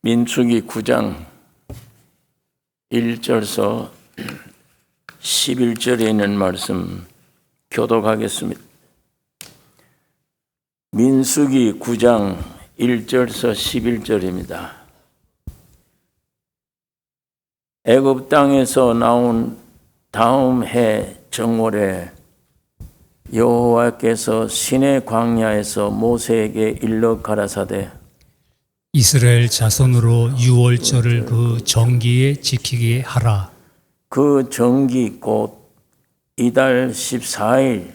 민수기 9장 1절서 11절에 있는 말씀 교독하겠습니다. 민수기 9장 1절서 11절입니다. 애굽 땅에서 나온 다음 해 정월에 여호와께서 시내 광야에서 모세에게 일러 가라사대 이스라엘 자손으로 유월절을 그 정기에 지키게 하라. 그 정기 곧 이달 14일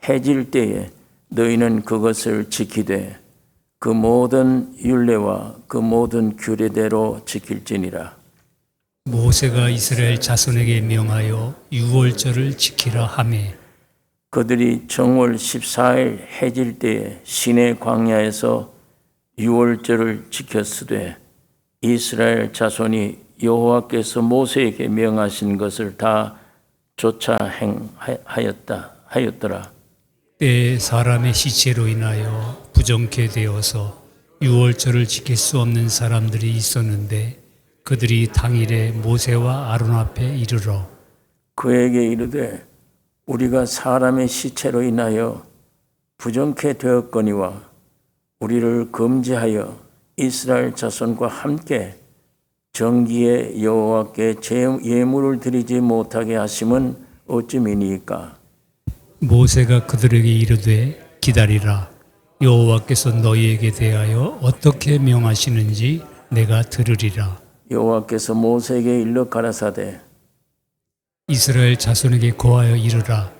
해질 때에 너희는 그것을 지키되 그 모든 율례와 그 모든 규례대로 지킬지니라. 모세가 이스라엘 자손에게 명하여 유월절을 지키라 하매 그들이 정월 14일 해질 때에 시내 광야에서 유월절을 지켰으되 이스라엘 자손이 여호와께서 모세에게 명하신 것을 다 좇아 하였더라. 때에 사람의 시체로 인하여 부정케 되어서 유월절을 지킬 수 없는 사람들이 있었는데 그들이 당일에 모세와 아론 앞에 이르러 그에게 이르되 우리가 사람의 시체로 인하여 부정케 되었거니와 우리를 금지하여 이스라엘 자손과 함께 정기에 여호와께 예물을 드리지 못하게 하심은 어찌미니이까? 모세가 그들에게 이르되 기다리라. 여호와께서 너희에게 대하여 어떻게 명하시는지 내가 들으리라. 여호와께서 모세에게 일러 가라사대 이스라엘 자손에게 고하여 이르라.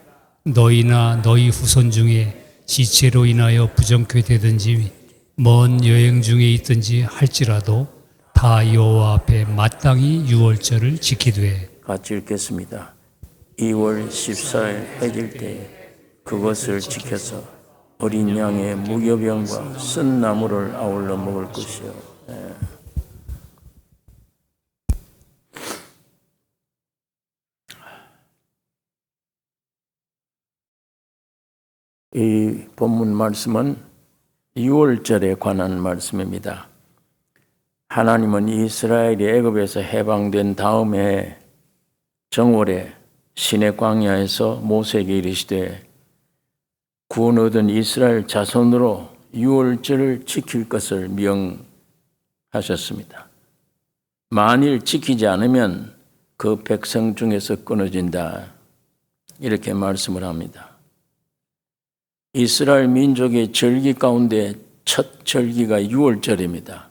너희나 너희 후손 중에 지체로 인하여 부정케 되든지 먼 여행 중에 있든지 할지라도 다 여호와 앞에 마땅히 유월절을 지키되. 같이 읽겠습니다. 2월 14일 해질 때에 그것을 지켜서 어린 양의 무교병과 쓴 나물을 아울러 먹을 것이요. 이 본문 말씀은 유월절에 관한 말씀입니다. 하나님은 이스라엘이 애굽에서 해방된 다음에 정월에 시내 광야에서 모세에게 이르시되 구원 얻은 이스라엘 자손으로 유월절을 지킬 것을 명하셨습니다. 만일 지키지 않으면 그 백성 중에서 끊어진다. 이렇게 말씀을 합니다. 이스라엘 민족의 절기 가운데 첫 절기가 유월절입니다.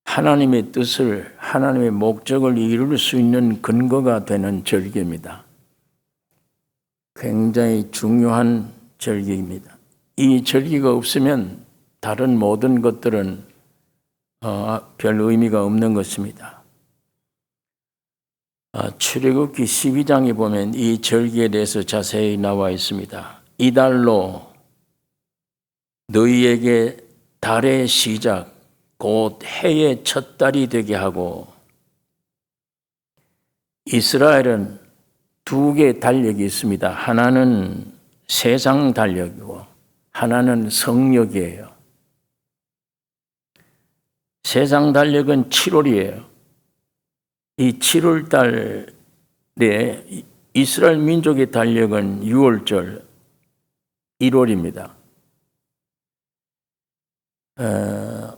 하나님의 뜻을, 하나님의 목적을 이룰 수 있는 근거가 되는 절기입니다. 굉장히 중요한 절기입니다. 이 절기가 없으면 다른 모든 것들은 별 의미가 없는 것입니다. 출애굽기 12장에 보면 이 절기에 대해서 자세히 나와 있습니다. 이달로 너희에게 달의 시작 곧 해의 첫 달이 되게 하고 이스라엘은 두 개의 달력이 있습니다. 하나는 세상 달력이고 하나는 성력이에요. 세상 달력은 7월이에요. 이 7월 달에 이스라엘 민족의 달력은 6월절 1월입니다.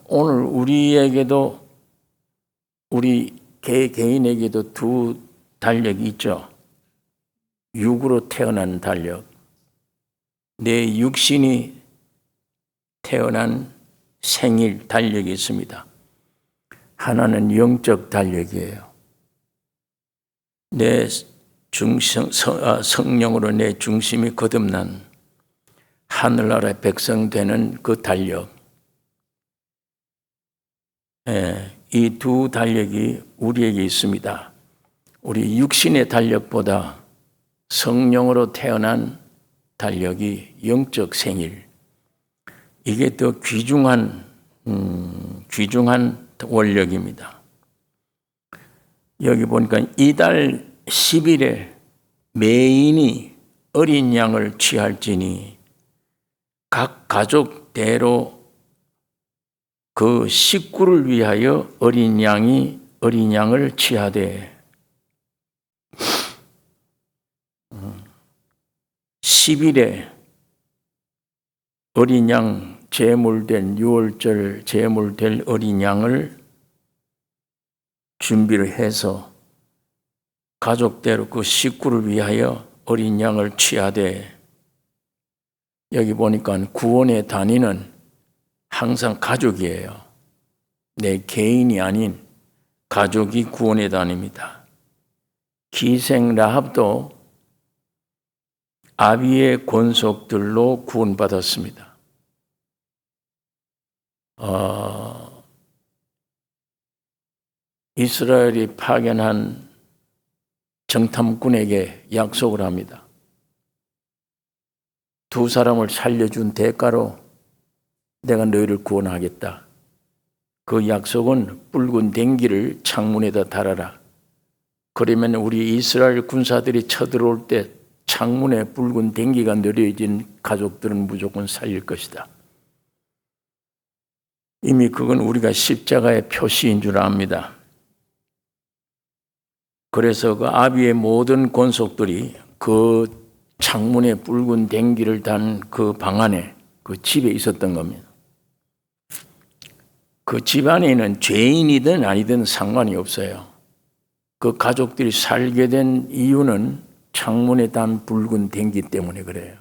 오늘 우리에게도 우리 개인에게도 두 달력이 있죠. 육으로 태어난 달력, 내 육신이 태어난 생일 달력이 있습니다. 하나는 영적 달력이에요. 내 성령으로 내 중심이 거듭난 하늘나라의 백성 되는 그 달력. 이 두 달력이 우리에게 있습니다. 우리 육신의 달력보다 성령으로 태어난 달력이 영적 생일. 이게 더 귀중한 원력입니다. 여기 보니까 이달 10일에 매인이 어린 양을 취할지니 각 가족대로 그 식구를 위하여 어린 양을 취하되 10일에 어린 양 제물된 유월절 제물될 어린 양을 준비를 해서 가족대로 그 식구를 위하여 어린 양을 취하되, 여기 보니까 구원의 단위는 항상 가족이에요. 내 개인이 아닌 가족이 구원의 단위입니다. 기생 라합도 아비의 권속들로 구원받았습니다. 이스라엘이 파견한 정탐꾼에게 약속을 합니다. 두 사람을 살려준 대가로 내가 너희를 구원하겠다. 그 약속은 붉은 댕기를 창문에다 달아라. 그러면 우리 이스라엘 군사들이 쳐들어올 때 창문에 붉은 댕기가 내려진 가족들은 무조건 살릴 것이다. 이미 그건 우리가 십자가의 표시인 줄 압니다. 그래서 그 아비의 모든 권속들이 그 창문에 붉은 댕기를 단 그 방 안에, 그 집에 있었던 겁니다. 그 집 안에는 죄인이든 아니든 상관이 없어요. 그 가족들이 살게 된 이유는 창문에 단 붉은 댕기 때문에 그래요.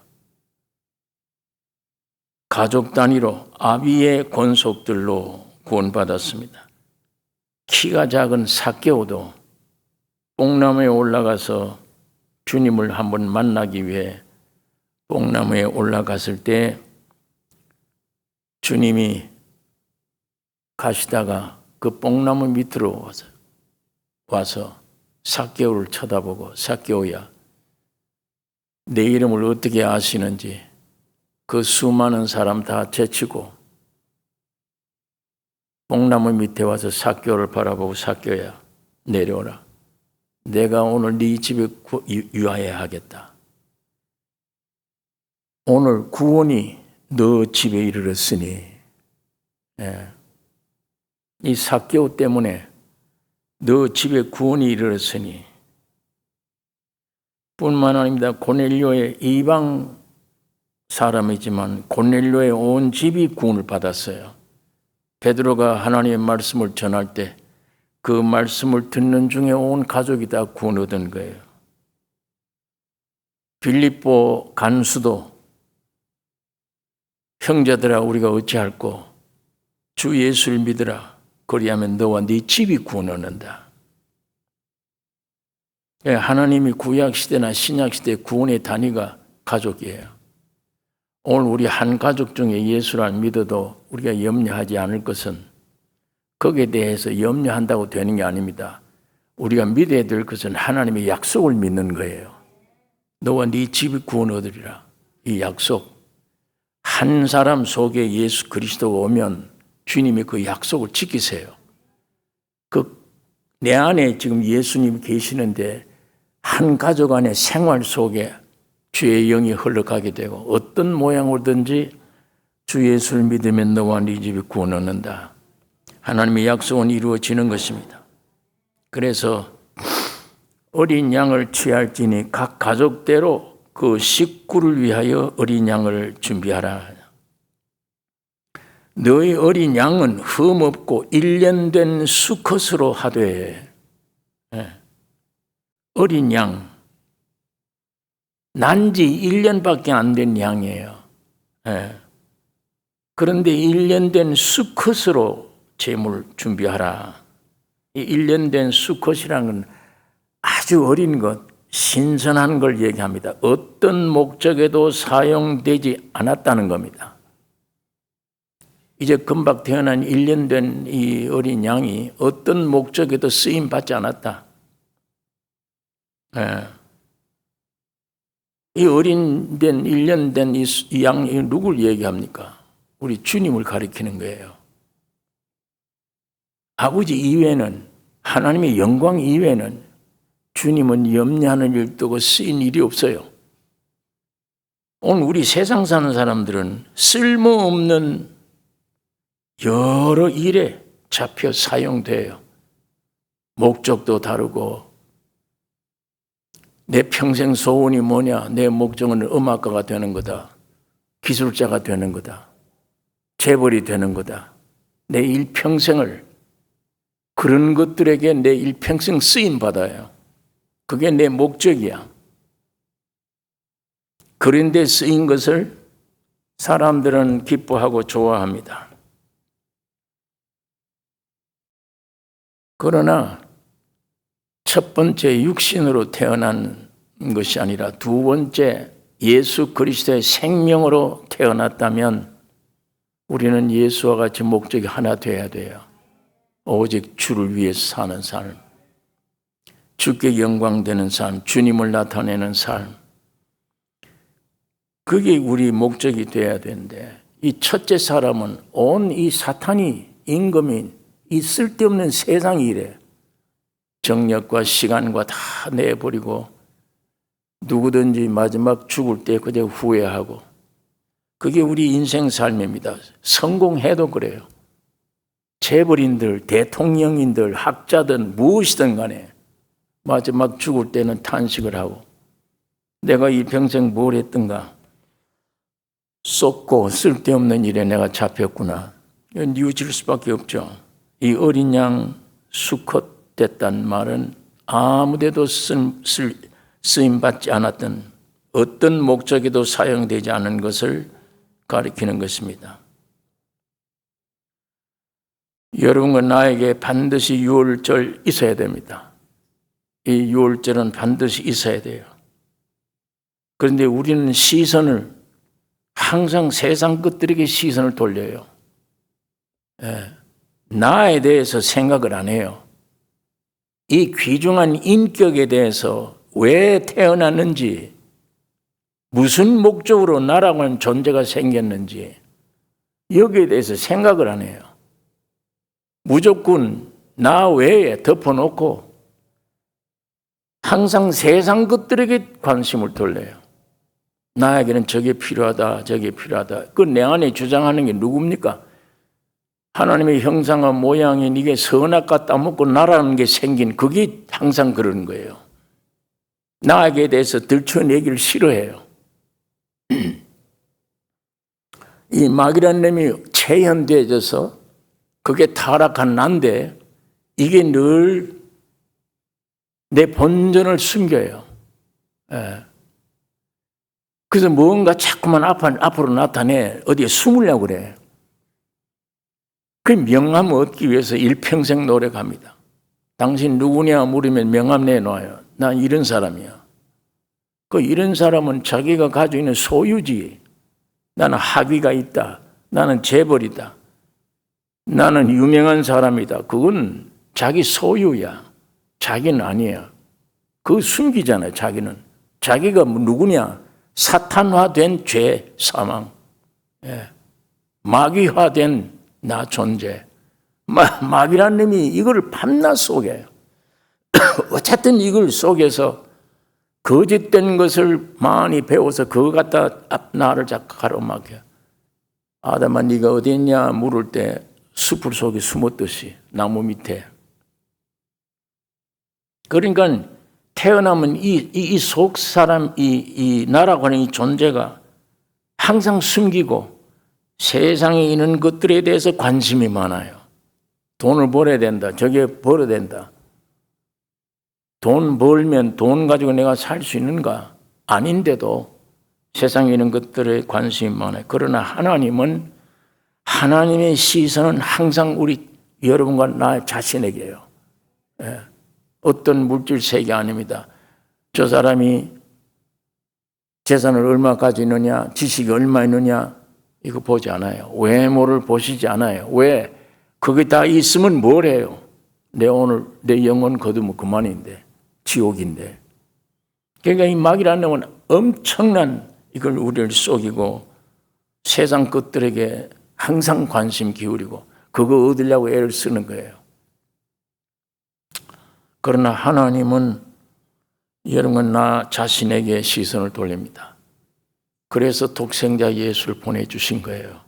가족 단위로 아비의 권속들로 구원받았습니다. 키가 작은 삭개오도 뽕나무에 올라가서 주님을 한번 만나기 위해 뽕나무에 올라갔을 때 주님이 가시다가 그 뽕나무 밑으로 와서 삭개오를 쳐다보고, 삭개오야, 내 이름을 어떻게 아시는지 그 수많은 사람 다 제치고 뽕나무 밑에 와서 삭개오를 바라보고, 삭개오야 내려오라. 내가 오늘 네 집에 유하여 하겠다. 오늘 구원이 너 집에 이르렀으니, 이 삭개오 때문에 너 집에 구원이 이르렀으니, 뿐만 아닙니다. 고넬료의 이방 사람이지만 고넬료의 온 집이 구원을 받았어요. 베드로가 하나님의 말씀을 전할 때 그 말씀을 듣는 중에 온 가족이 다 구원 얻은 거예요. 빌립보 간수도 형제들아 우리가 어찌할꼬 주 예수를 믿으라. 그리하면 너와 네 집이 구원 얻는다. 하나님이 구약시대나 신약시대 구원의 단위가 가족이에요. 오늘 우리 한 가족 중에 예수를 안 믿어도 우리가 염려하지 않을 것은 거기에 대해서 염려한다고 되는 게 아닙니다. 우리가 믿어야 될 것은 하나님의 약속을 믿는 거예요. 너와 네 집이 구원 얻으리라. 이 약속. 한 사람 속에 예수 그리스도가 오면 주님이 그 약속을 지키세요. 내 안에 지금 예수님이 계시는데 한 가족 안에 생활 속에 주의 영이 흘러가게 되고 어떤 모양으로든지 주 예수를 믿으면 너와 네 집이 구원 얻는다. 하나님의 약속은 이루어지는 것입니다. 그래서 어린 양을 취할지니 각 가족대로 그 식구를 위하여 어린 양을 준비하라. 너희 어린 양은 흠없고 1년 된 수컷으로 하되, 어린 양, 난지 1년밖에 안 된 양이에요. 그런데 1년 된 수컷으로 제물 준비하라. 이 1년 된 수컷이라는 건 아주 어린 것, 신선한 걸 얘기합니다. 어떤 목적에도 사용되지 않았다는 겁니다. 이제 금방 태어난 1년 된 이 어린 양이 어떤 목적에도 쓰임 받지 않았다. 이 어린 된 1년 된 이 양이 누굴 얘기합니까? 우리 주님을 가리키는 거예요. 아버지 이외에는, 하나님의 영광 이외에는 주님은 염려하는 일 뜨고 쓰인 일이 없어요. 오늘 우리 세상 사는 사람들은 쓸모없는 여러 일에 잡혀 사용돼요. 목적도 다르고, 내 평생 소원이 뭐냐? 내 목적은 음악가가 되는 거다. 기술자가 되는 거다. 재벌이 되는 거다. 내 일평생을 그런 것들에게 내 일평생 쓰임 받아요. 그게 내 목적이야. 그런데 쓰인 것을 사람들은 기뻐하고 좋아합니다. 그러나 첫 번째 육신으로 태어난 것이 아니라 두 번째 예수 그리스도의 생명으로 태어났다면 우리는 예수와 같이 목적이 하나 되어야 돼요. 오직 주를 위해서 사는 삶, 주께 영광되는 삶, 주님을 나타내는 삶, 그게 우리 목적이 되어야 되는데, 이 첫째 사람은 온 이 사탄이 임금인 이 쓸데없는 세상 일에 정력과 시간과 다 내버리고 누구든지 마지막 죽을 때 그저 후회하고, 그게 우리 인생 삶입니다. 성공해도 그래요. 재벌인들, 대통령인들, 학자든 무엇이든 간에 마지막 죽을 때는 탄식을 하고, 내가 이 평생 뭘 했던가, 쏟고 쓸데없는 일에 내가 잡혔구나, 뉘우칠 수밖에 없죠. 이 어린 양 수컷 됐단 말은 아무데도 쓰임받지 않았던, 어떤 목적에도 사용되지 않은 것을 가리키는 것입니다. 여러분과 나에게 반드시 유월절 있어야 됩니다. 이 유월절은 반드시 있어야 돼요. 그런데 우리는 시선을 항상 세상 것들에게 시선을 돌려요. 나에 대해서 생각을 안 해요. 이 귀중한 인격에 대해서 왜 태어났는지, 무슨 목적으로 나라고 하는 존재가 생겼는지, 여기에 대해서 생각을 안 해요. 무조건 나 외에 덮어놓고 항상 세상 것들에게 관심을 돌려요. 나에게는 저게 필요하다, 저게 필요하다. 그 내 안에 주장하는 게 누굽니까? 하나님의 형상과 모양인 이게 선악과 따먹고 나라는 게 생긴, 그게 항상 그러는 거예요. 나에게 대해서 들춰내기를 싫어해요. 이 마귀라는 놈이 체현되어져서 그게 타락한 난데, 이게 늘 내 본전을 숨겨요. 그래서 뭔가 자꾸만 앞으로 나타내 어디에 숨으려고 그래. 그 명함 얻기 위해서 일평생 노력합니다. 당신 누구냐 물으면 명함 내놔요. 난 이런 사람이야. 그 이런 사람은 자기가 가지고 있는 소유지. 나는 학위가 있다. 나는 재벌이다. 나는 유명한 사람이다. 그건 자기 소유야. 자기는 아니야. 그거 숨기잖아요. 자기는. 자기가 누구냐? 사탄화된 죄, 사망. 마귀화된 나 존재. 마귀라는 놈이 이걸 밤낮 속에 어쨌든 이걸 속에서 거짓된 것을 많이 배워서 그거 갖다 나를 자꾸 가로막혀. 아담아 네가 어디 있냐 물을 때 숲을 속에 숨었듯이 나무 밑에. 그러니까 태어나면 이 속 사람, 이 나라고 하는 이 존재가 항상 숨기고 세상에 있는 것들에 대해서 관심이 많아요. 돈을 벌어야 된다. 저게 벌어야 된다. 돈 벌면 돈 가지고 내가 살 수 있는가? 아닌데도 세상에 있는 것들에 관심이 많아요. 그러나 하나님은, 하나님의 시선은 항상 우리 여러분과 나 자신에게요. 어떤 물질 세계 아닙니다. 저 사람이 재산을 얼마 가지고 있느냐, 지식이 얼마 있느냐, 이거 보지 않아요. 외모를 보시지 않아요. 왜? 그게 다 있으면 뭘 해요? 내 영혼 거두면 그만인데, 지옥인데. 그러니까 이 마귀라는 놈은 엄청난 이걸 우리를 속이고 세상 것들에게 항상 관심 기울이고 그거 얻으려고 애를 쓰는 거예요. 그러나 하나님은 여러분 나 자신에게 시선을 돌립니다. 그래서 독생자 예수를 보내주신 거예요.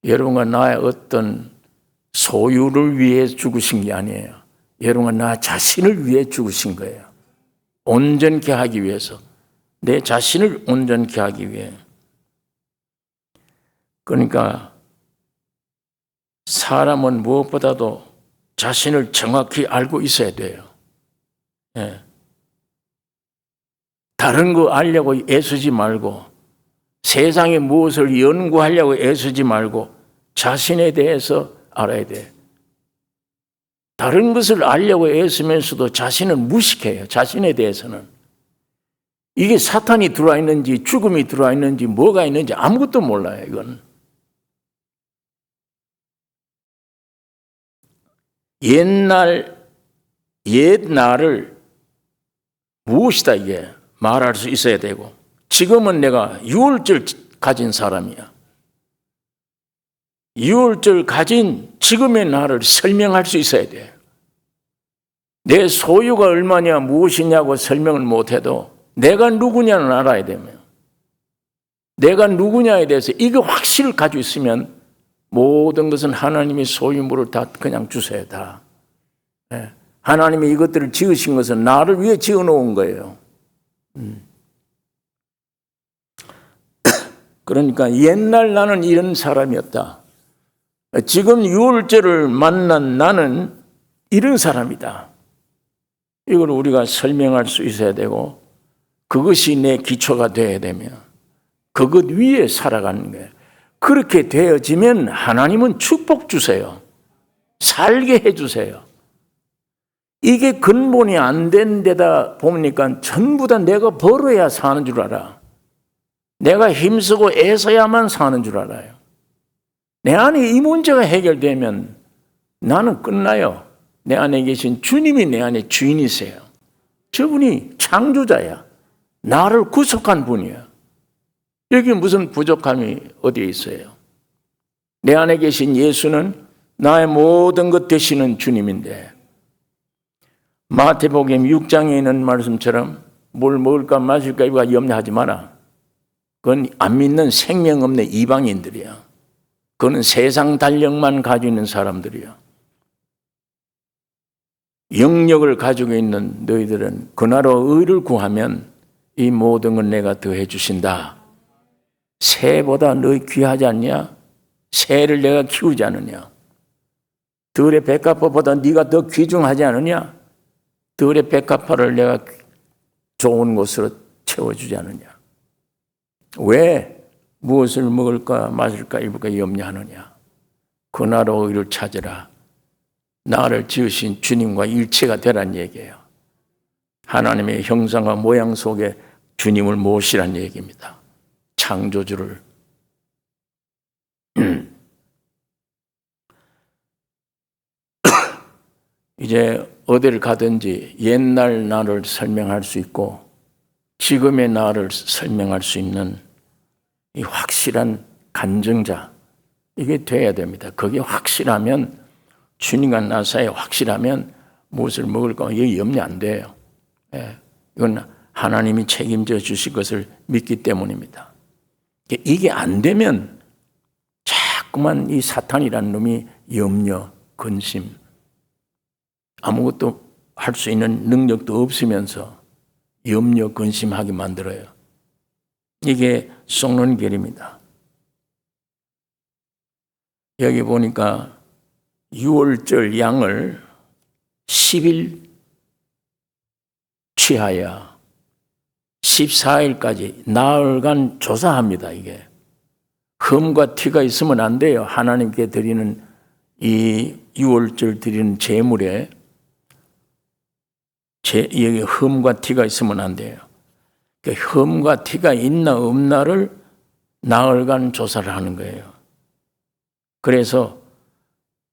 여러분과 나의 어떤 소유를 위해 죽으신 게 아니에요. 여러분과 나 자신을 위해 죽으신 거예요. 온전케 하기 위해서. 내 자신을 온전케 하기 위해. 그러니까 사람은 무엇보다도 자신을 정확히 알고 있어야 돼요. 예. 다른 거 알려고 애쓰지 말고, 세상에 무엇을 연구하려고 애쓰지 말고 자신에 대해서 알아야 돼. 다른 것을 알려고 애쓰면서도 자신을 무식해요. 자신에 대해서는. 이게 사탄이 들어와 있는지 죽음이 들어와 있는지 뭐가 있는지 아무것도 몰라요. 이건. 옛날을 무엇이다 이게 말할 수 있어야 되고, 지금은 내가 유월절 가진 사람이야. 유월절 가진 지금의 나를 설명할 수 있어야 돼. 내 소유가 얼마냐 무엇이냐고 설명을 못해도 내가 누구냐는 알아야 되며, 내가 누구냐에 대해서 이거 확실을 가지고 있으면 모든 것은 하나님의 소유물을 다 그냥 주세요. 다. 하나님이 이것들을 지으신 것은 나를 위해 지어놓은 거예요. 그러니까 옛날 나는 이런 사람이었다. 지금 유월절을 만난 나는 이런 사람이다. 이걸 우리가 설명할 수 있어야 되고, 그것이 내 기초가 되어야 되며 그것 위에 살아가는 거예요. 그렇게 되어지면 하나님은 축복 주세요. 살게 해주세요. 이게 근본이 안 된 데다 보니까 전부 다 내가 벌어야 사는 줄 알아. 내가 힘쓰고 애써야만 사는 줄 알아요. 내 안에 이 문제가 해결되면 나는 끝나요. 내 안에 계신 주님이 내 안에 주인이세요. 저분이 창조자야. 나를 구속한 분이야. 여기 무슨 부족함이 어디에 있어요? 내 안에 계신 예수는 나의 모든 것 되시는 주님인데, 마태복음 6장에 있는 말씀처럼 뭘 먹을까 마실까 이거 염려하지 마라. 그건 안 믿는 생명 없는 이방인들이야. 그건 세상 달력만 가지고 있는 사람들이야. 영역을 가지고 있는 너희들은 그나로 의를 구하면 이 모든 걸 내가 더해 주신다. 새보다 너희 귀하지 않냐? 새를 내가 키우지 않느냐? 들의 백합화보다 네가 더 귀중하지 않느냐? 들의 백합화를 내가 좋은 곳으로 채워주지 않느냐? 왜 무엇을 먹을까 마실까 입을까 염려하느냐? 그나로 의를 찾으라. 나를 지으신 주님과 일체가 되란 얘기예요. 하나님의 형상과 모양 속에 주님을 모시란 얘기입니다. 창조주를. 이제 어디를 가든지 옛날 나를 설명할 수 있고 지금의 나를 설명할 수 있는 이 확실한 간증자, 이게 돼야 됩니다. 그게 확실하면, 주님과 나 사이에 확실하면 무엇을 먹을까 이게 염려 안 돼요. 이건 하나님이 책임져 주실 것을 믿기 때문입니다. 이게 안 되면 자꾸만 이 사탄이라는 놈이 염려, 근심, 아무것도 할 수 있는 능력도 없으면서 염려, 근심하게 만들어요. 이게 썩는 길입니다. 여기 보니까 유월절 양을 10일 취하여 14일까지 나흘간 조사합니다. 이게 흠과 티가 있으면 안 돼요. 하나님께 드리는 이 유월절 드리는 제물에 여기 흠과 티가 있으면 안 돼요. 흠과 티가 있나 없나를 나흘간 조사를 하는 거예요. 그래서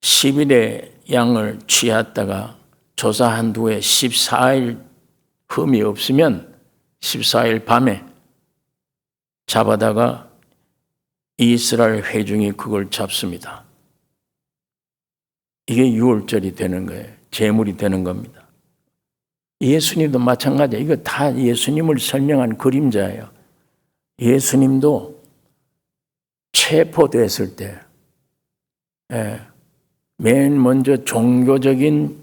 10일의 양을 취했다가 조사한 후에 14일 흠이 없으면 14일 밤에 잡아다가 이스라엘 회중이 그걸 잡습니다. 이게 유월절이 되는 거예요. 제물이 되는 겁니다. 예수님도 마찬가지예요. 이거 다 예수님을 설명한 그림자예요. 예수님도 체포됐을 때 맨 먼저 종교적인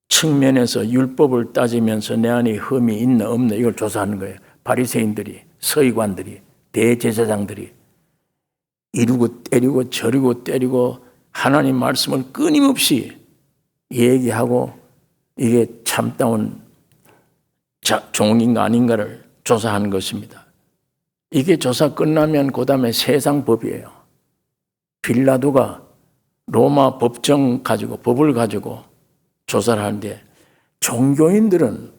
측면에서 율법을 따지면서 내 안에 흠이 있나 없나 이걸 조사하는 거예요. 바리새인들이, 서기관들이, 대제사장들이 이루고 때리고 저리고 때리고 하나님 말씀을 끊임없이 얘기하고 이게 참다운 종인가 아닌가를 조사하는 것입니다. 이게 조사 끝나면 그 다음에 세상 법이에요. 빌라도가 로마 법정 가지고 법을 가지고 조사를 하는데 종교인들은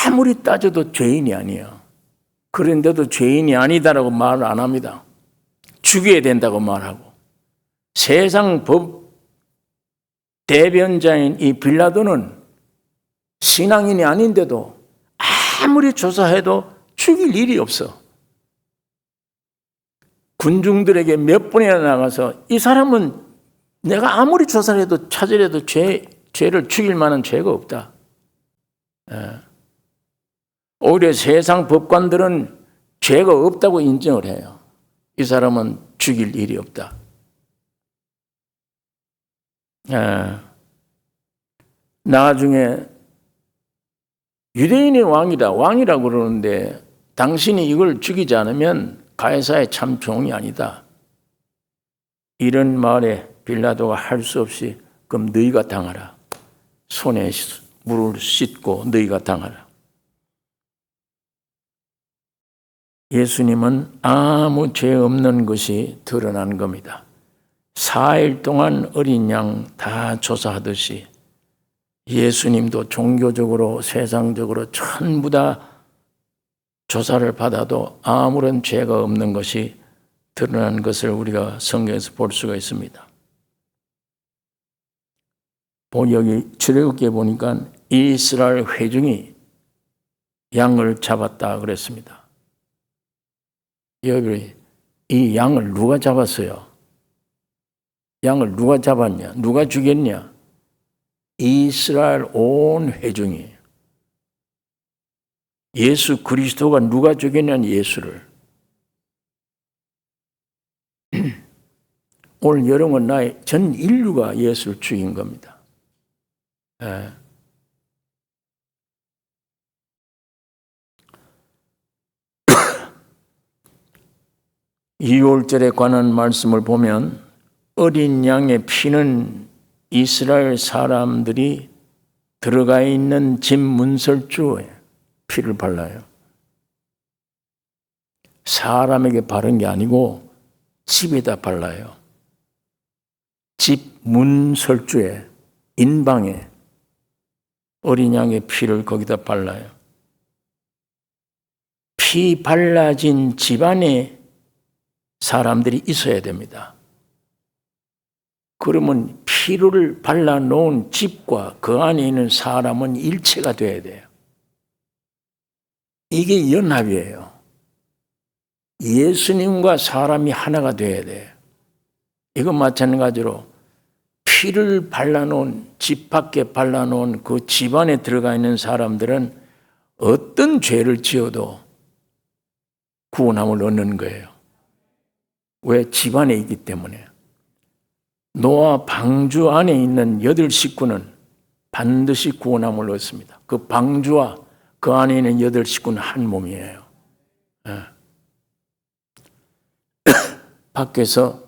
아무리 따져도 죄인이 아니에요. 그런데도 죄인이 아니다라고 말을 안 합니다. 죽여야 된다고 말하고 세상 법 대변자인 이 빌라도는 신앙인이 아닌데도 아무리 조사해도 죽일 일이 없어. 군중들에게 몇 번이나 나가서 이 사람은 내가 아무리 조사를 해도 찾으려도 죄를 죽일 만한 죄가 없다. 오히려 세상 법관들은 죄가 없다고 인정을 해요. 이 사람은 죽일 일이 없다. 나중에 유대인의 왕이라고 그러는데 당신이 이걸 죽이지 않으면 가이사의 참 종이 아니다. 이런 말에 빌라도가 할 수 없이 그럼 너희가 당하라. 손에 물을 씻고 너희가 당하라. 예수님은 아무 죄 없는 것이 드러난 겁니다. 4일 동안 어린 양 다 조사하듯이 예수님도 종교적으로 세상적으로 전부 다 조사를 받아도 아무런 죄가 없는 것이 드러난 것을 우리가 성경에서 볼 수가 있습니다. 여기 출애굽기에 보니까 이스라엘 회중이 양을 잡았다 그랬습니다. 여기 이 양을 누가 잡았어요? 양을 누가 잡았냐? 누가 죽였냐? 이스라엘 온 회중이에요. 예수 그리스도가 누가 죽였냐는 예수를. 오늘 여러분 나의 전 인류가 예수를 죽인 겁니다. 2월절에 관한 말씀을 보면 어린 양의 피는 이스라엘 사람들이 들어가 있는 집 문설주에 피를 발라요. 사람에게 바른 게 아니고 집에다 발라요. 집 문설주에, 인방에 어린 양의 피를 거기다 발라요. 피 발라진 집안에 사람들이 있어야 됩니다. 그러면 피를 발라놓은 집과 그 안에 있는 사람은 일체가 돼야 돼요. 이게 연합이에요. 예수님과 사람이 하나가 돼야 돼요. 이건 마찬가지로 피를 발라놓은 집 밖에 발라놓은 그 집안에 들어가 있는 사람들은 어떤 죄를 지어도 구원함을 얻는 거예요. 왜? 집안에 있기 때문에. 노아 방주 안에 있는 8 식구는 반드시 구원함을 얻습니다. 그 방주와 그 안에 있는 8 식구는 한 몸이에요. 밖에서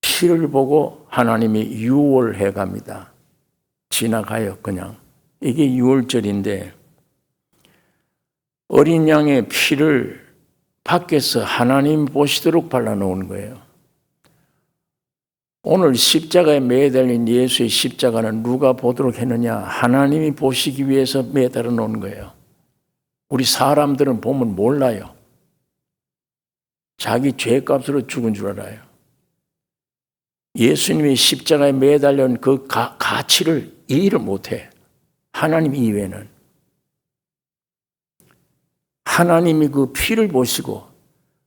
피를 보고 하나님이 유월해 갑니다. 지나가요, 그냥. 이게 유월절인데 어린 양의 피를 밖에서 하나님 보시도록 발라놓은 거예요. 오늘 십자가에 매달린 예수의 십자가는 누가 보도록 했느냐? 하나님이 보시기 위해서 매달아 놓은 거예요. 우리 사람들은 보면 몰라요. 자기 죄값으로 죽은 줄 알아요. 예수님이 십자가에 매달린 그 가치를 이해를 못해. 하나님 이외에는. 하나님이 그 피를 보시고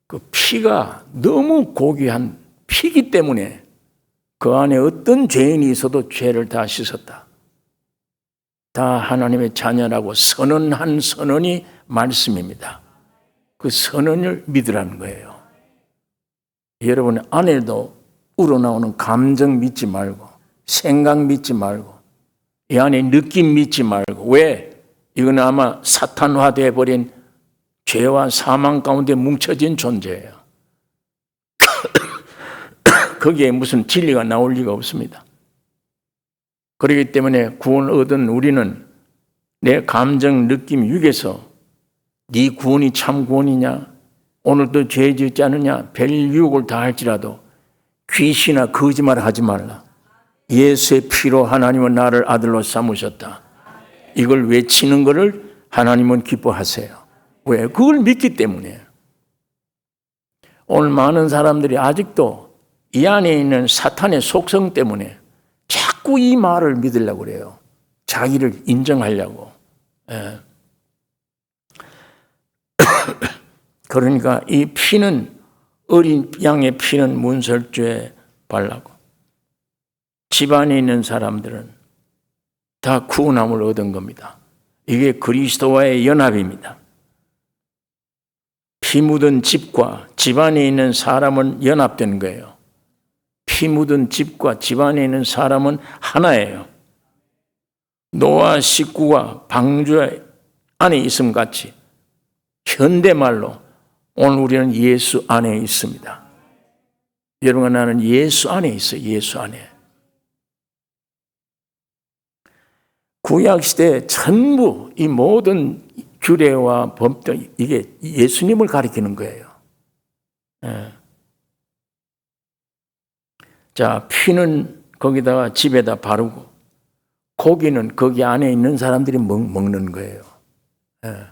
그 피가 너무 고귀한 피기 때문에 그 안에 어떤 죄인이 있어도 죄를 다 씻었다. 다 하나님의 자녀라고 선언한 선언이 말씀입니다. 그 선언을 믿으라는 거예요. 여러분 안에도 우러나오는 감정 믿지 말고, 생각 믿지 말고, 이 안에 느낌 믿지 말고. 왜? 이건 아마 사탄화되어 버린 죄와 사망 가운데 뭉쳐진 존재예요. 거기에 무슨 진리가 나올 리가 없습니다. 그렇기 때문에 구원을 얻은 우리는 내 감정, 느낌 위에서 네 구원이 참 구원이냐, 오늘도 죄 짓지 않느냐, 별 유혹을 다 할지라도 귀신이나 거짓말 하지 말라. 예수의 피로 하나님은 나를 아들로 삼으셨다. 이걸 외치는 것을 하나님은 기뻐하세요. 왜? 그걸 믿기 때문에. 오늘 많은 사람들이 아직도 이 안에 있는 사탄의 속성 때문에 자꾸 이 말을 믿으려고 그래요. 자기를 인정하려고. 예. 그러니까 이 피는, 어린 양의 피는 문설주에 발라고, 집안에 있는 사람들은 다 구원함을 얻은 겁니다. 이게 그리스도와의 연합입니다. 피 묻은 집과 집안에 있는 사람은 연합된 거예요. 피 묻은 집과 집안에 있는 사람은 하나예요. 노아 식구가 방주 안에 있음 같이 현대말로 오늘 우리는 예수 안에 있습니다. 여러분, 나는 예수 안에 있어요. 예수 안에. 구약시대 전부 이 모든 규례와 법들, 이게 예수님을 가리키는 거예요. 예. 자, 피는 거기다가 집에다 바르고, 고기는 거기 안에 있는 사람들이 먹는 거예요. 예.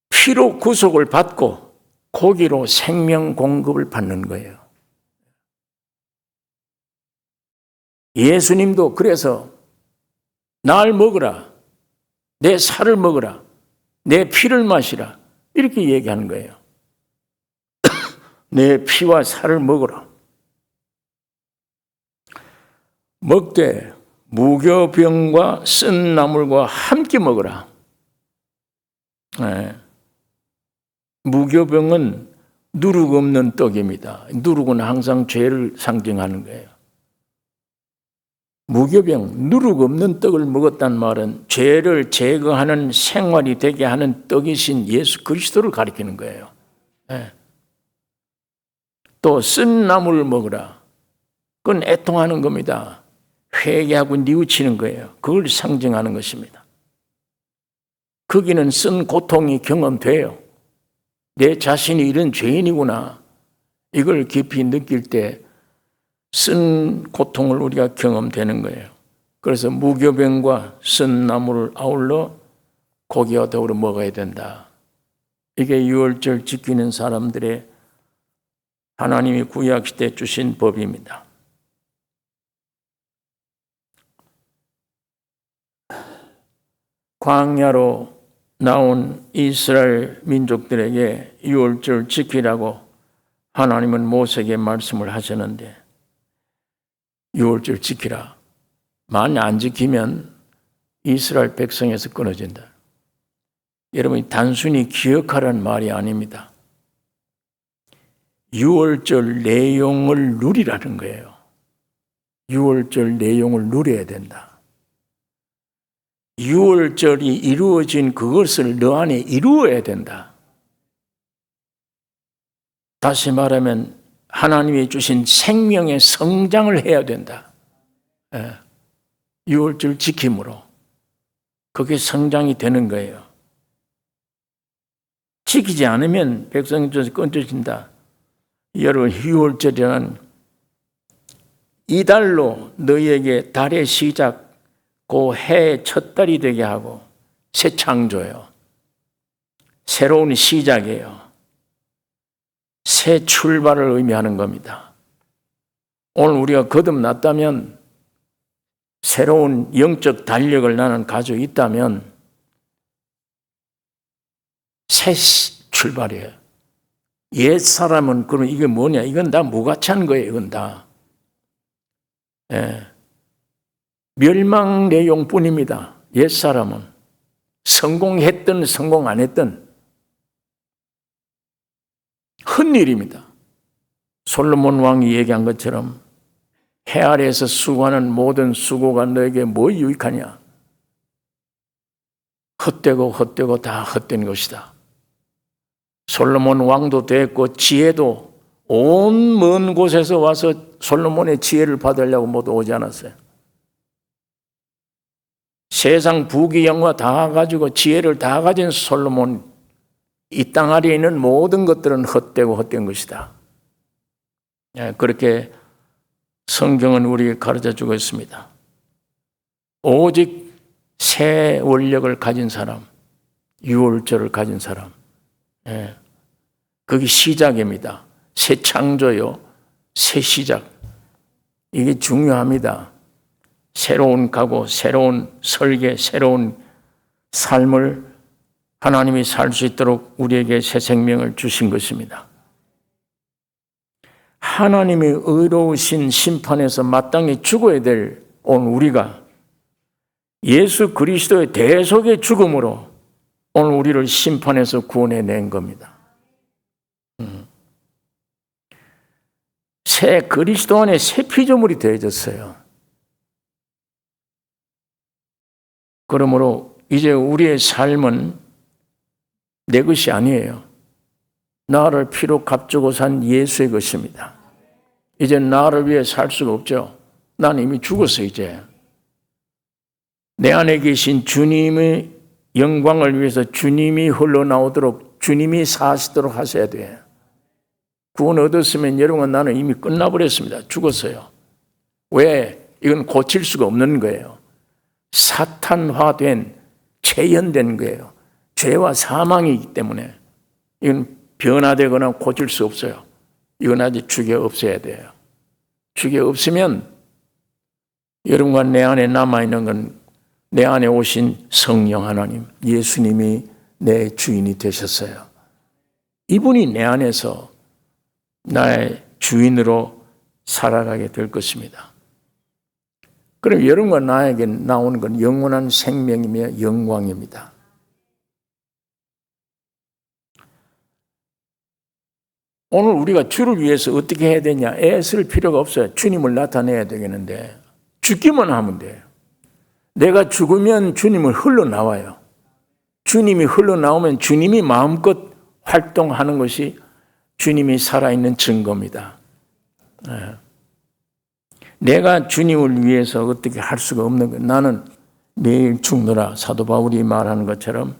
피로 구속을 받고 고기로 생명 공급을 받는 거예요. 예수님도 그래서 날 먹으라, 내 살을 먹으라, 내 피를 마시라, 이렇게 얘기하는 거예요. 내 피와 살을 먹으라. 먹되 무교병과 쓴 나물과 함께 먹으라. 네. 무교병은 누룩 없는 떡입니다. 누룩은 항상 죄를 상징하는 거예요. 무교병, 누룩 없는 떡을 먹었단 말은 죄를 제거하는 생활이 되게 하는 떡이신 예수 그리스도를 가리키는 거예요. 네. 또 쓴 나물을 먹으라. 그건 애통하는 겁니다. 회개하고 뉘우치는 거예요. 그걸 상징하는 것입니다. 거기는 쓴 고통이 경험돼요. 내 자신이 이런 죄인이구나. 이걸 깊이 느낄 때 쓴 고통을 우리가 경험되는 거예요. 그래서 무교병과 쓴 나물을 아울러 고기와 더불어 먹어야 된다. 이게 유월절 지키는 사람들의 하나님이 구약시대에 주신 법입니다. 광야로 나온 이스라엘 민족들에게 유월절 지키라고 하나님은 모세에게 말씀을 하셨는데, 유월절 지키라. 만약 안 지키면 이스라엘 백성에서 끊어진다. 여러분이 단순히 기억하라는 말이 아닙니다. 유월절 내용을 누리라는 거예요. 유월절 내용을 누려야 된다. 유월절이 이루어진 그것을 너 안에 이루어야 된다. 다시 말하면 하나님이 주신 생명의 성장을 해야 된다. 유월절 지킴으로 그게 성장이 되는 거예요. 지키지 않으면 백성이 끊어진다. 여러분, 유월절이란 이달로 너희에게 달의 시작, 그 해의 첫 달이 되게 하고 새 창조예요. 새로운 시작이에요. 새 출발을 의미하는 겁니다. 오늘 우리가 거듭났다면, 새로운 영적 달력을 나는 가지고 있다면 새 출발이에요. 옛 사람은 그럼 이게 뭐냐? 이건 다 무가치한 거예요. 이건 다. 멸망 내용뿐입니다. 옛 사람은 성공했든 성공 안 했든 헛일입니다. 솔로몬 왕이 얘기한 것처럼 해 아래에서 수고하는 모든 수고가 너에게 뭐 유익하냐? 헛되고 다 헛된 것이다. 솔로몬 왕도 됐고 지혜도 온 먼 곳에서 와서 솔로몬의 지혜를 받으려고 모두 오지 않았어요. 세상 부귀 영화 다 가지고 지혜를 다 가진 솔로몬, 이 땅 아래에 있는 모든 것들은 헛되고 헛된 것이다. 그렇게 성경은 우리에게 가르쳐주고 있습니다. 오직 새 원력을 가진 사람, 유월절을 가진 사람, 그게 시작입니다. 새 창조요, 새 시작. 이게 중요합니다. 새로운 각오, 새로운 설계, 새로운 삶을 하나님이 살 수 있도록 우리에게 새 생명을 주신 것입니다. 하나님의 의로우신 심판에서 마땅히 죽어야 될 오늘 우리가 예수 그리스도의 대속의 죽음으로 오늘 우리를 심판해서 구원해낸 겁니다. 새 그리스도 안에 새 피조물이 되어졌어요. 그러므로 이제 우리의 삶은 내 것이 아니에요. 나를 피로 값주고 산 예수의 것입니다. 이제 나를 위해 살 수가 없죠. 난 이미 죽었어 이제. 내 안에 계신 주님의 영광을 위해서 주님이 흘러나오도록 주님이 사시도록 하셔야 돼요. 구원 얻었으면 여러분 나는 이미 끝나버렸습니다. 죽었어요. 왜? 이건 고칠 수가 없는 거예요. 사탄화된, 체현된 거예요. 죄와 사망이기 때문에 이건 변화되거나 고칠 수 없어요. 이건 아직 죽여 없애야 돼요. 죽여 없으면 여러분과 내 안에 남아있는 건 내 안에 오신 성령 하나님, 예수님이 내 주인이 되셨어요. 이분이 내 안에서 나의 주인으로 살아가게 될 것입니다. 그럼 여러분과 나에게 나오는 건 영원한 생명이며 영광입니다. 오늘 우리가 주를 위해서 어떻게 해야 되냐? 애쓸 필요가 없어요. 주님을 나타내야 되겠는데 죽기만 하면 돼요. 내가 죽으면 주님을 흘러나와요. 주님이 흘러나오면 주님이 마음껏 활동하는 것이 주님이 살아있는 증거입니다. 내가 주님을 위해서 어떻게 할 수가 없는 거예요. 나는 매일 죽노라. 사도 바울이 말하는 것처럼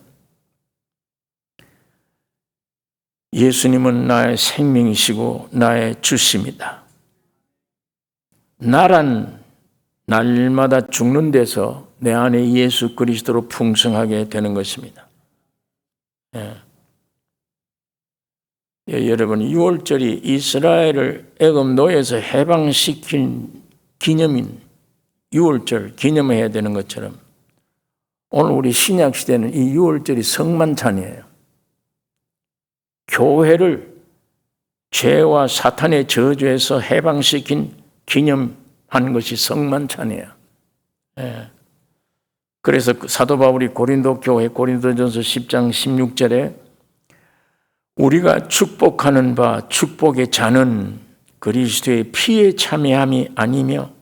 예수님은 나의 생명이시고 나의 주십니다. 나란 날마다 죽는 데서 내 안에 예수 그리스도로 풍성하게 되는 것입니다. 여러분, 6월절이 이스라엘을 애굽 노예에서 해방시킨 기념인 6월절 기념해야 되는 것처럼 오늘 우리 신약 시대는 이 6월절이 성만찬이에요. 교회를 죄와 사탄의 저주에서 해방시킨 기념하는 것이 성만찬이에요. 그래서 사도 바울이 고린도 교회 고린도전서 10장 16절에 우리가 축복하는 바 축복의 잔은 그리스도의 피에 참여함이 아니며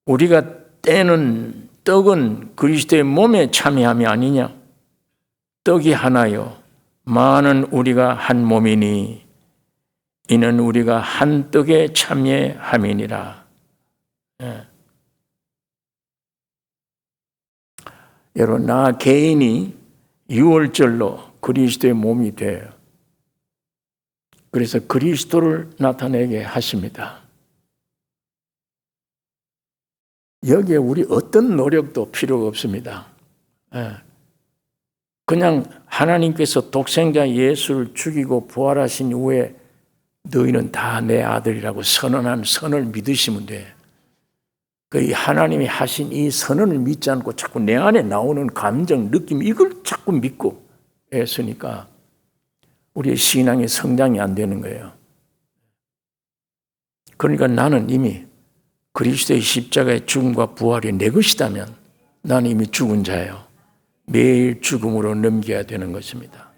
우리가 떼는 떡은 그리스도의 몸에 참여함이 아니냐. 떡이 하나요 많은 우리가 한 몸이니 이는 우리가 한 떡에 참여함이니라. 여러분, 나 개인이 6월절로 그리스도의 몸이 돼요. 그래서 그리스도를 나타내게 하십니다. 여기에 우리 어떤 노력도 필요가 없습니다. 그냥 하나님께서 독생자 예수를 죽이고 부활하신 후에 너희는 다 내 아들이라고 선언한 선을 믿으시면 돼. 그 하나님이 하신 이 선언을 믿지 않고 자꾸 내 안에 나오는 감정, 느낌 이걸 자꾸 믿고 애쓰니까 우리의 신앙의 성장이 안 되는 거예요. 그러니까 나는 이미 그리스도의 십자가의 죽음과 부활이 내 것이다면 나는 이미 죽은 자예요. 매일 죽음으로 넘겨야 되는 것입니다.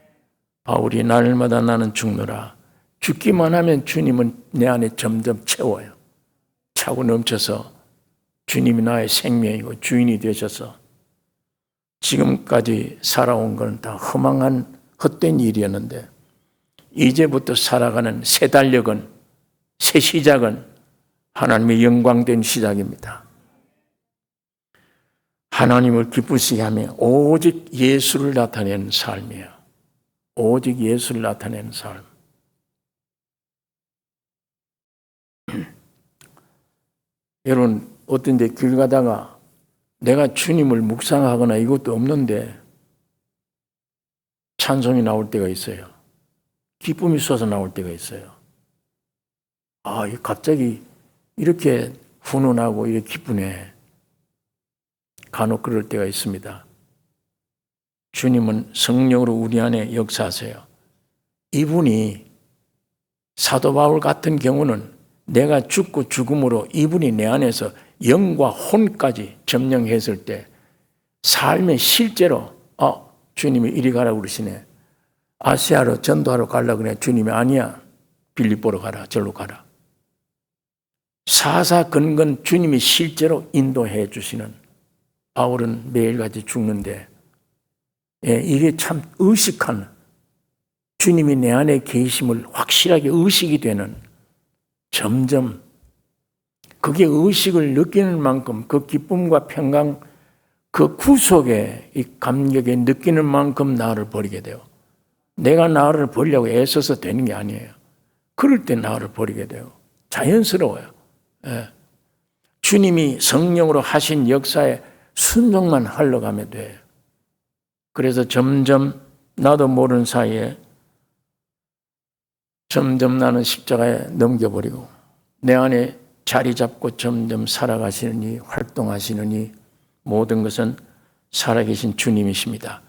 바울이 날마다 나는 죽노라. 죽기만 하면 주님은 내 안에 점점 채워요. 차고 넘쳐서 주님이 나의 생명이고 주인이 되셔서 지금까지 살아온 건 다 허망한 헛된 일이었는데 이제부터 살아가는 새 달력은, 새 시작은 하나님의 영광된 시작입니다. 하나님을 기쁘시게 하며 오직 예수를 나타내는 삶이에요. 오직 예수를 나타내는 삶. 여러분, 어떤 데 길 가다가 내가 주님을 묵상하거나 이것도 없는데 찬송이 나올 때가 있어요. 기쁨이 쏟아져 나올 때가 있어요. 갑자기 이렇게 훈훈하고 이렇게 기쁘네. 간혹 그럴 때가 있습니다. 주님은 성령으로 우리 안에 역사하세요. 이분이 사도 바울 같은 경우는 내가 죽고 죽음으로 이분이 내 안에서 영과 혼까지 점령했을 때 삶에 실제로 주님이 이리 가라고 그러시네. 아시아로 전도하러 가려고 그래. 주님이 아니야. 빌립보로 가라. 절로 가라. 사사건건 주님이 실제로 인도해 주시는, 바울은 매일같이 죽는데 이게 참 의식한, 주님이 내 안에 계심을 확실하게 의식이 되는, 점점 그게 의식을 느끼는 만큼 그 기쁨과 평강, 그 구속의 이 감격에 느끼는 만큼 나를 버리게 돼요. 내가 나를 버리려고 애써서 되는 게 아니에요. 그럴 때 나를 버리게 돼요. 자연스러워요. 주님이 성령으로 하신 역사에 순종만 하려고 하면 돼요. 그래서 점점 나도 모르는 사이에 점점 나는 십자가에 넘겨버리고 내 안에 자리 잡고 점점 살아가시느니, 활동하시느니 모든 것은 살아계신 주님이십니다.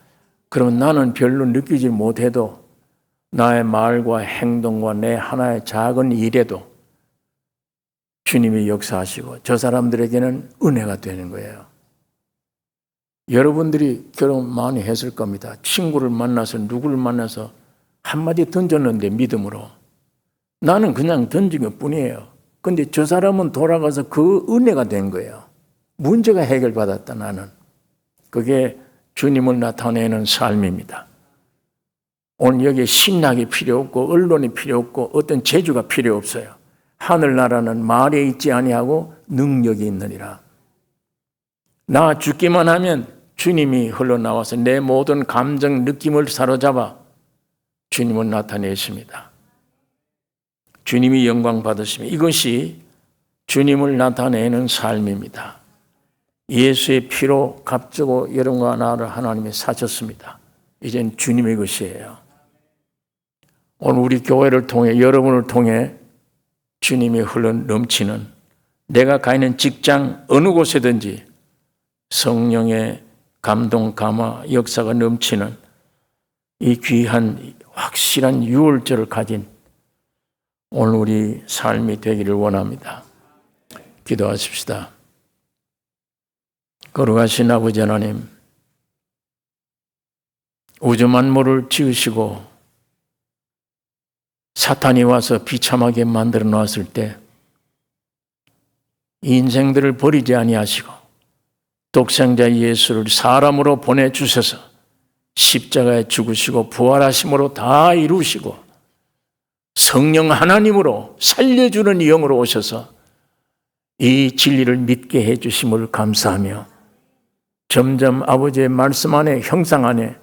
그러면 나는 별로 느끼지 못해도 나의 말과 행동과 내 하나의 작은 일에도 주님이 역사하시고 저 사람들에게는 은혜가 되는 거예요. 여러분들이 결혼 많이 했을 겁니다. 친구를 만나서 누구를 만나서 한마디 던졌는데 믿음으로 나는 그냥 던진 것 뿐이에요. 근데 저 사람은 돌아가서 그 은혜가 된 거예요. 문제가 해결받았다 나는. 그게 주님을 나타내는 삶입니다. 오늘 여기에 신학이 필요 없고 언론이 필요 없고 어떤 재주가 필요 없어요. 하늘나라는 말에 있지 아니하고 능력이 있느니라. 나 죽기만 하면 주님이 흘러나와서 내 모든 감정, 느낌을 사로잡아 주님을 나타내십니다. 주님이 영광 받으시며 이것이 주님을 나타내는 삶입니다. 예수의 피로 값주고 여러분과 나를 하나님이 사셨습니다. 이젠 주님의 것이에요. 오늘 우리 교회를 통해 여러분을 통해 주님이 흘러 넘치는, 내가 가 있는 직장 어느 곳에든지 성령의 감동, 감화, 역사가 넘치는 이 귀한 확실한 유월절을 가진 오늘 우리 삶이 되기를 원합니다. 기도하십시다. 거룩하신 아버지 하나님, 우주 만물을 지으시고 사탄이 와서 비참하게 만들어 놓았을 때 인생들을 버리지 아니하시고 독생자 예수를 사람으로 보내주셔서 십자가에 죽으시고 부활하심으로 다 이루시고 성령 하나님으로 살려주는 영으로 오셔서 이 진리를 믿게 해주심을 감사하며 점점 아버지의 말씀 안에, 형상 안에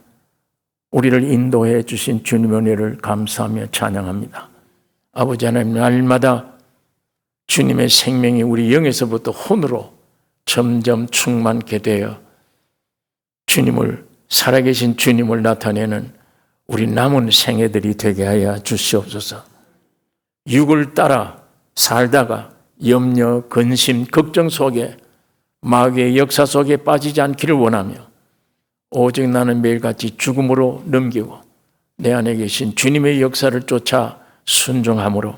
우리를 인도해 주신 주님의 은혜를 감사하며 찬양합니다. 아버지 하나님, 날마다 주님의 생명이 우리 영에서부터 혼으로 점점 충만케 되어 주님을, 살아계신 주님을 나타내는 우리 남은 생애들이 되게 하여 주시옵소서. 육을 따라 살다가 염려, 근심, 걱정 속에 마귀의 역사 속에 빠지지 않기를 원하며 오직 나는 매일같이 죽음으로 넘기고 내 안에 계신 주님의 역사를 쫓아 순종함으로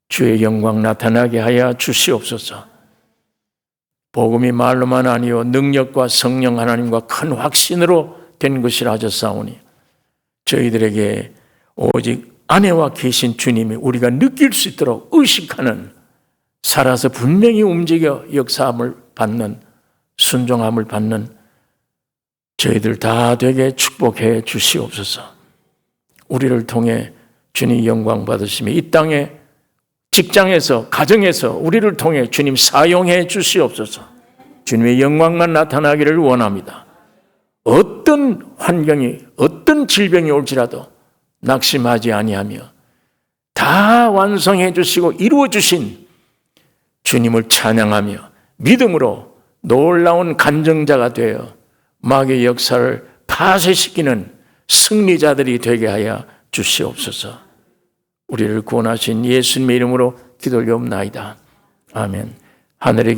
주의 영광 나타나게 하여 주시옵소서. 복음이 말로만 아니요 능력과 성령 하나님과 큰 확신으로 된 것이라 하셨사오니 저희들에게 오직 안에와 계신 주님이 우리가 느낄 수 있도록 의식하는, 살아서 분명히 움직여 역사함을 받는, 순종함을 받는 저희들 다 되게 축복해 주시옵소서. 우리를 통해 주님 영광 받으시며 이 땅에, 직장에서, 가정에서 우리를 통해 주님 사용해 주시옵소서. 주님의 영광만 나타나기를 원합니다. 어떤 환경이, 어떤 질병이 올지라도 낙심하지 아니하며 다 완성해 주시고 이루어 주신 주님을 찬양하며 믿음으로 놀라운 간증자가 되어 마귀의 역사를 파쇄시키는 승리자들이 되게 하여 주시옵소서. 우리를 구원하신 예수님의 이름으로 기도 올려옵나이다. 아멘. 하늘에